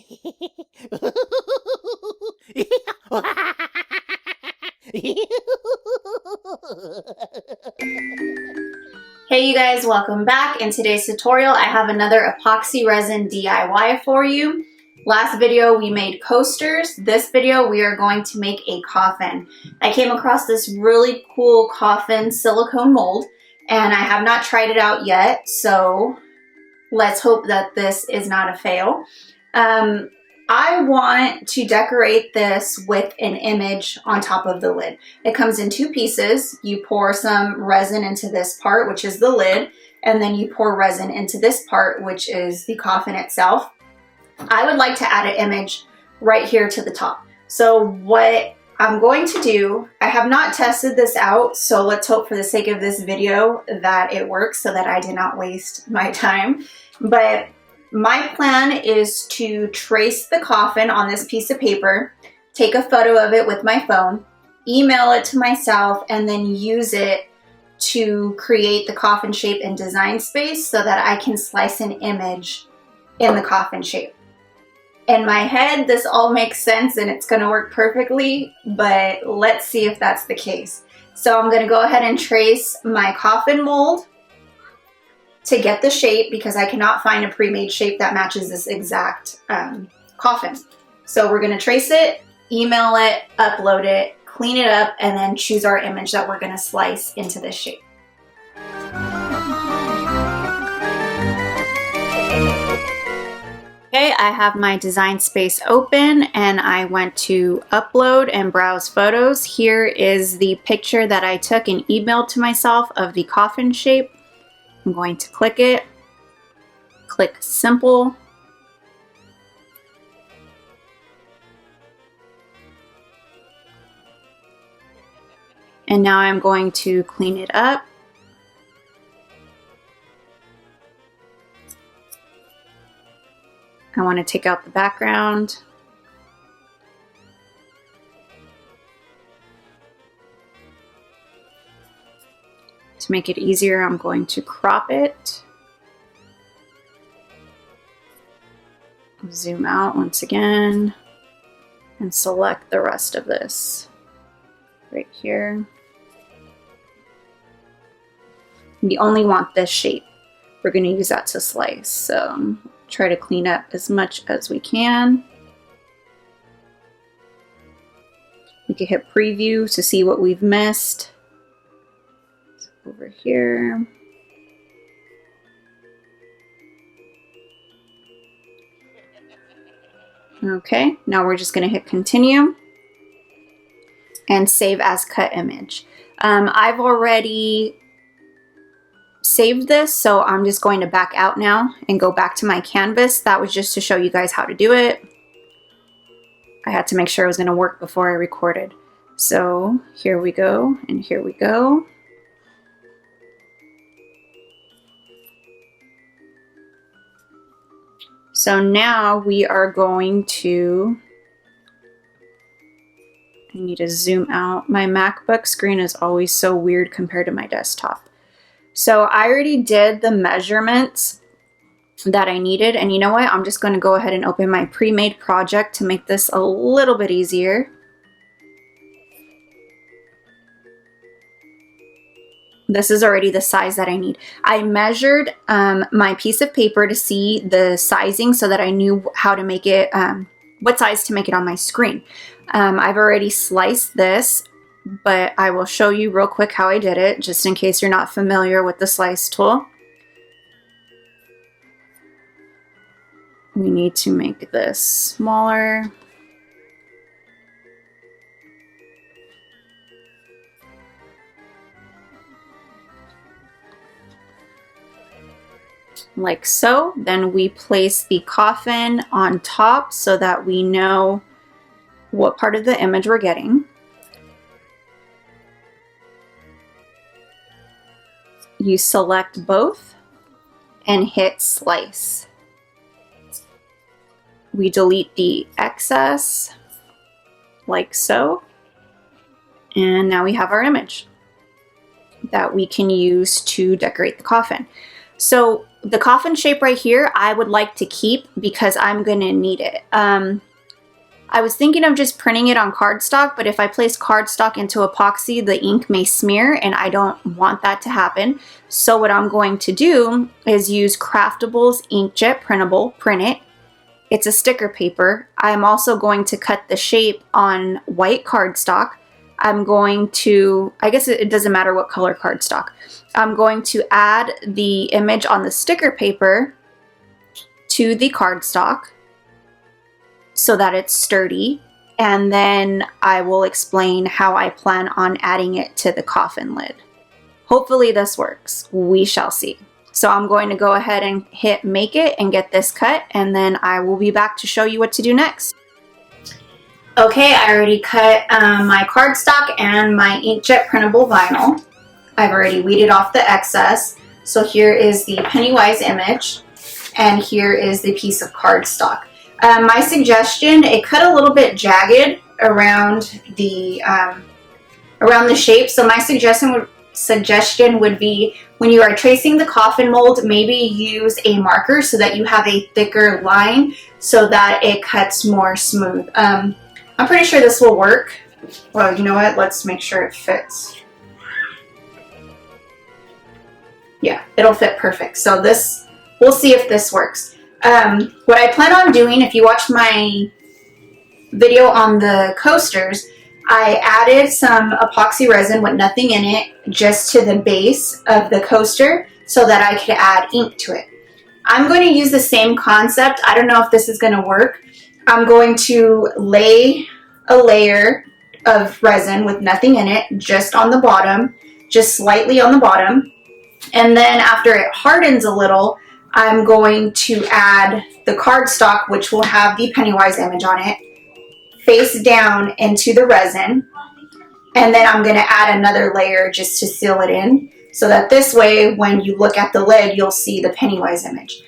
Hey you guys, welcome back. In today's tutorial, I have another epoxy resin DIY for you. Last video we made coasters. This video we are going to make a coffin. I came across this really cool coffin silicone mold and I have not tried it out yet, so let's hope that this is not a fail. I want to decorate this with an image on top of the lid. It comes in two pieces. You pour some resin into this part, which is the lid, and then you pour resin into this part, which is the coffin itself. I would like to add an image right here to the top. So what I'm going to do, I have not tested this out, so let's hope for the sake of this video that it works so that I did not waste my time. But my plan is to trace the coffin on this piece of paper, take a photo of it with my phone, email it to myself, and then use it to create the coffin shape in Design Space so that I can slice an image in the coffin shape. In my head, this all makes sense and it's going to work perfectly, but let's see if that's the case. So I'm going to go ahead and trace my coffin mold to get the shape because I cannot find a pre-made shape that matches this exact coffin. So we're going to trace it, email it, upload it, clean it up, and then choose our image that we're going to slice into this shape. Okay, I have my Design Space open and I went to upload and browse photos. Here is the picture that I took and emailed to myself of the coffin shape. I'm going to click it, click simple, and now I'm going to clean it up. I want to take out the background. To make it easier, I'm going to crop it. Zoom out once again and select the rest of this right here. We only want this shape. We're going to use that to slice. So try to clean up as much as we can. We can hit preview to see what we've missed. Over here. Okay, now we're just going to hit continue and save as cut image. I've already saved this, so I'm just going to back out now and go back to my canvas. That was just to show you guys how to do it. I had to make sure it was going to work before I recorded. So here we go, and here we go. So now we are going to, I need to zoom out. My MacBook screen is always so weird compared to my desktop. So I already did the measurements that I needed. And you know what? I'm just going to go ahead and open my pre-made project to make this a little bit easier. This is already the size that I need. I measured my piece of paper to see the sizing so that I knew how to make it, what size to make it on my screen. I've already sliced this, but I will show you real quick how I did it, just in case you're not familiar with the slice tool. We need to make this smaller. Like so. Then we place the coffin on top so that we know what part of the image we're getting. You select both and hit slice. We delete the excess like so, and now we have our image that we can use to decorate the coffin. So the coffin shape right here, I would like to keep because I'm gonna need it. I was thinking of just printing it on cardstock, but if I place cardstock into epoxy, the ink may smear, and I don't want that to happen. So what I'm going to do is use Craftables Inkjet Printable, print it. It's a sticker paper. I'm also going to cut the shape on white cardstock. I'm going to, I guess it doesn't matter what color cardstock. I'm going to add the image on the sticker paper to the cardstock so that it's sturdy, and then I will explain how I plan on adding it to the coffin lid. Hopefully this works. We shall see. So I'm going to go ahead and hit make it and get this cut, and then I will be back to show you what to do next. Okay, I already cut my cardstock and my inkjet printable vinyl. I've already weeded off the excess. So here is the Pennywise image, and here is the piece of cardstock. My suggestion, it cut a little bit jagged around the shape. So my suggestion would be, when you are tracing the coffin mold, maybe use a marker so that you have a thicker line so that it cuts more smooth. I'm pretty sure this will work. Well, you know what? Let's make sure it fits. Yeah, it'll fit perfect. So this, we'll see if this works. What I plan on doing, if you watch my video on the coasters, I added some epoxy resin with nothing in it just to the base of the coaster so that I could add ink to it. I'm going to use the same concept. I don't know if this is going to work. I'm going to lay a layer of resin with nothing in it just on the bottom, just slightly on the bottom. And then after it hardens a little, I'm going to add the cardstock, which will have the Pennywise image on it, face down into the resin. And then I'm going to add another layer just to seal it in, so that this way, when you look at the lid, you'll see the Pennywise image.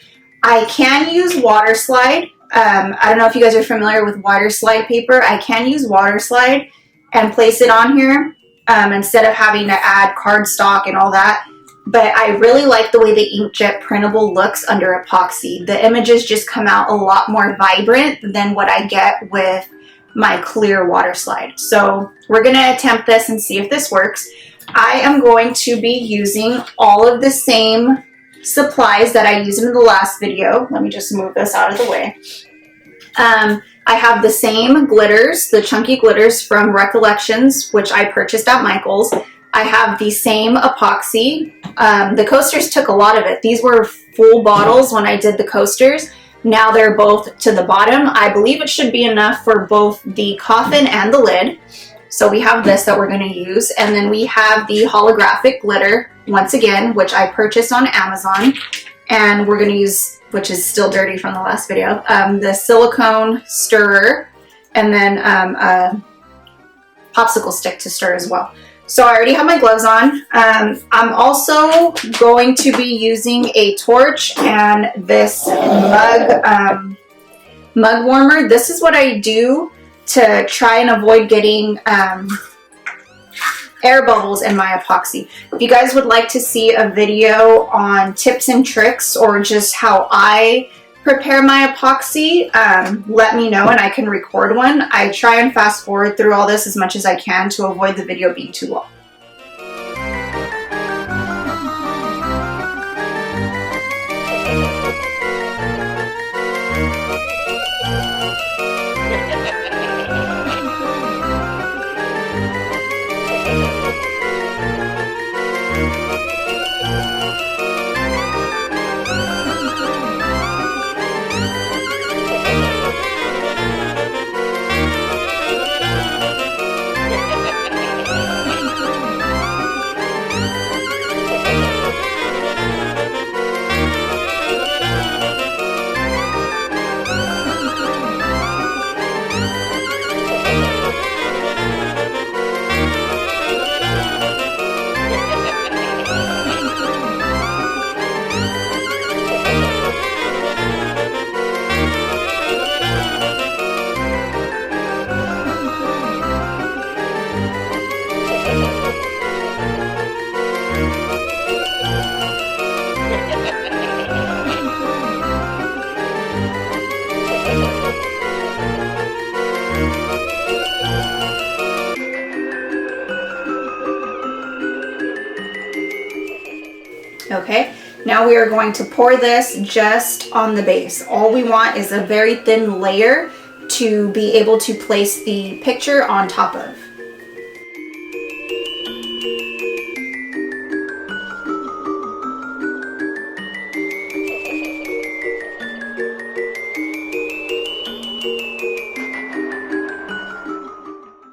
I can use water slide. I don't know if you guys are familiar with water slide paper. I can use water slide and place it on here instead of having to add cardstock and all that. But I really like the way the inkjet printable looks under epoxy. The images just come out a lot more vibrant than what I get with my clear water slide. So we're going to attempt this and see if this works. I am going to be using all of the same supplies that I used in the last video. Let me just move this out of the way. I have the same glitters, the chunky glitters from Recollections, which I purchased at Michael's. I have the same epoxy. The coasters took a lot of it. These were full bottles when I did the coasters. Now they're both to the bottom. I believe it should be enough for both the coffin and the lid. So we have this that we're going to use. And then we have the holographic glitter, once again, which I purchased on Amazon. And we're going to use, which is still dirty from the last video, the silicone stirrer, and then a popsicle stick to stir as well. So I already have my gloves on. I'm also going to be using a torch and this mug warmer. This is what I do to try and avoid getting air bubbles in my epoxy. If you guys would like to see a video on tips and tricks or just how I prepare my epoxy, let me know and I can record one. I try and fast forward through all this as much as I can to avoid the video being too long. Okay, now we are going to pour this just on the base. All we want is a very thin layer to be able to place the picture on top of.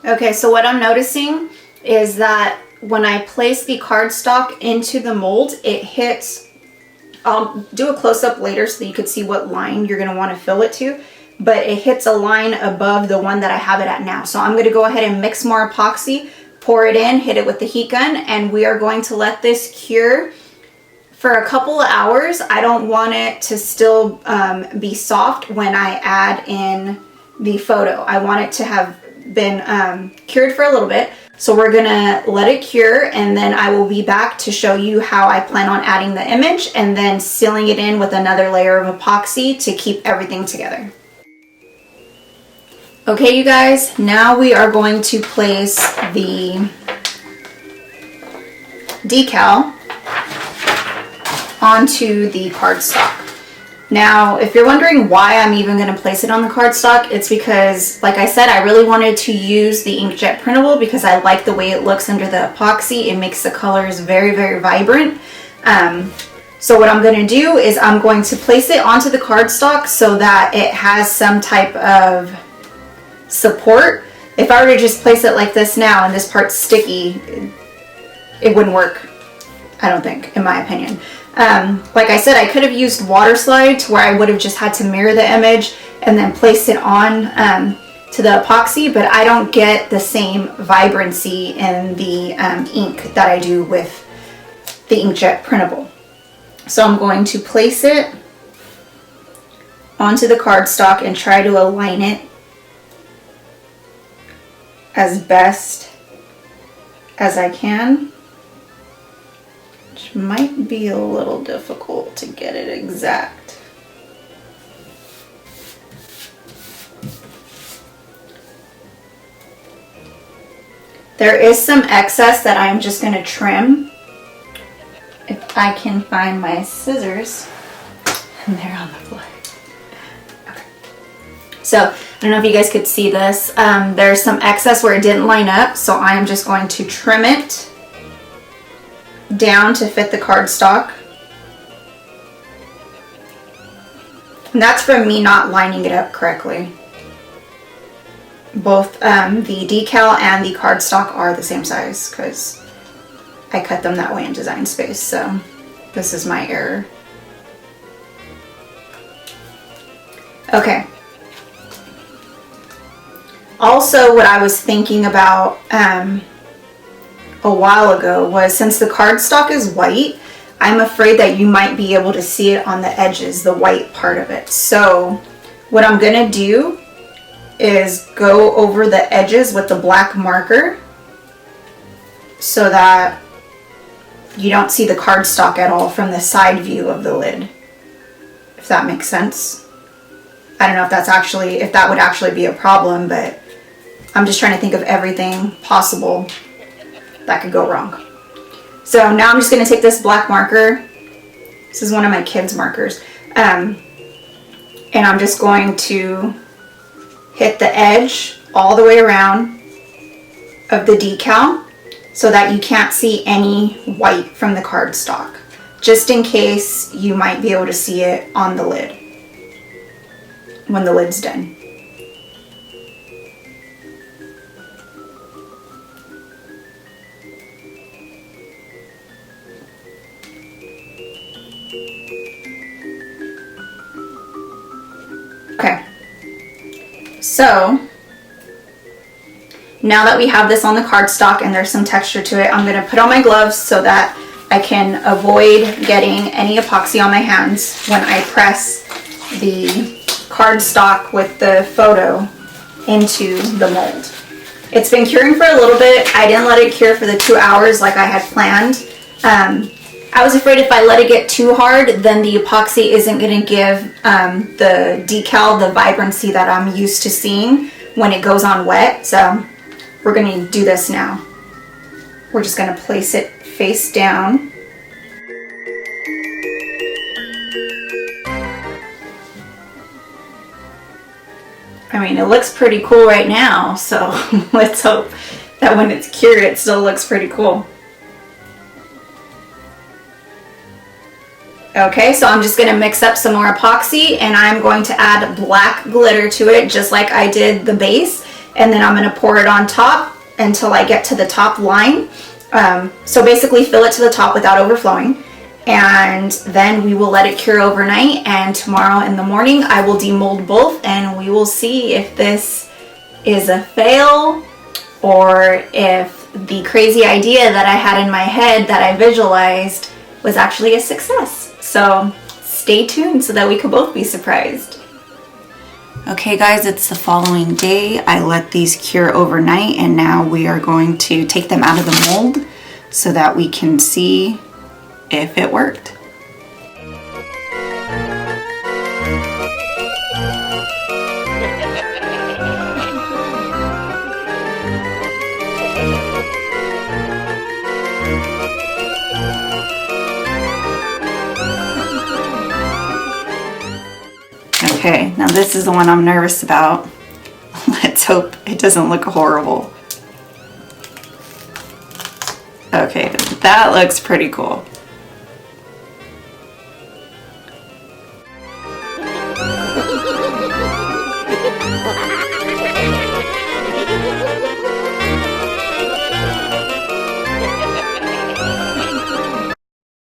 Okay, so what I'm noticing is that when I place the cardstock into the mold, it hits, I'll do a close-up later so that you can see what line you're going to want to fill it to, but it hits a line above the one that I have it at now. So I'm going to go ahead and mix more epoxy, pour it in, hit it with the heat gun, and we are going to let this cure for a couple of hours. I don't want it to still be soft when I add in the photo. I want it to have been cured for a little bit. So we're gonna let it cure, and then I will be back to show you how I plan on adding the image and then sealing it in with another layer of epoxy to keep everything together. Okay, you guys, now we are going to place the decal onto the cardstock. Now, if you're wondering why I'm even going to place it on the cardstock, it's because, like I said, I really wanted to use the inkjet printable because I like the way it looks under the epoxy. It makes the colors very, very vibrant. So what I'm going to do is I'm going to place it onto the cardstock so that it has some type of support. If I were to just place it like this now and this part's sticky, it wouldn't work, I don't think, in my opinion. Like I said, I could have used water slide to where I would have just had to mirror the image and then place it on to the epoxy, but I don't get the same vibrancy in the ink that I do with the inkjet printable. So I'm going to place it onto the cardstock and try to align it as best as I can. Which might be a little difficult to get it exact. There is some excess that I'm just going to trim. If I can find my scissors. And they're on the floor. Okay. So, I don't know if you guys could see this. There's some excess where it didn't line up, so I am just going to trim it down to fit the cardstock. And that's from me not lining it up correctly. Both the decal and the cardstock are the same size because I cut them that way in Design Space, so this is my error. Okay. Also, what I was thinking about a while ago was, since the cardstock is white, I'm afraid that you might be able to see it on the edges, the white part of it. So what I'm gonna do is go over the edges with the black marker so that you don't see the cardstock at all from the side view of the lid, if that makes sense. I don't know if that would actually be a problem, but I'm just trying to think of everything possible that could go wrong. So now I'm just going to take this black marker. This is one of my kids' markers. And I'm just going to hit the edge all the way around of the decal so that you can't see any white from the cardstock, just in case you might be able to see it on the lid when the lid's done. Okay, so now that we have this on the cardstock and there's some texture to it, I'm going to put on my gloves so that I can avoid getting any epoxy on my hands when I press the cardstock with the photo into the mold. It's been curing for a little bit. I didn't let it cure for the 2 hours like I had planned. I was afraid if I let it get too hard, then the epoxy isn't going to give the decal the vibrancy that I'm used to seeing when it goes on wet. So we're going to do this now. We're just going to place it face down. I mean, it looks pretty cool right now, so let's hope that when it's cured, it still looks pretty cool. Okay, so I'm just gonna mix up some more epoxy and I'm going to add black glitter to it just like I did the base, and then I'm gonna pour it on top until I get to the top line. So basically fill it to the top without overflowing, and then we will let it cure overnight, and tomorrow in the morning I will demold both and we will see if this is a fail or if the crazy idea that I had in my head that I visualized was actually a success. So stay tuned so that we could both be surprised. Okay guys, it's the following day. I let these cure overnight and now we are going to take them out of the mold so that we can see if it worked. Okay, now this is the one I'm nervous about. Let's hope it doesn't look horrible. Okay, that looks pretty cool.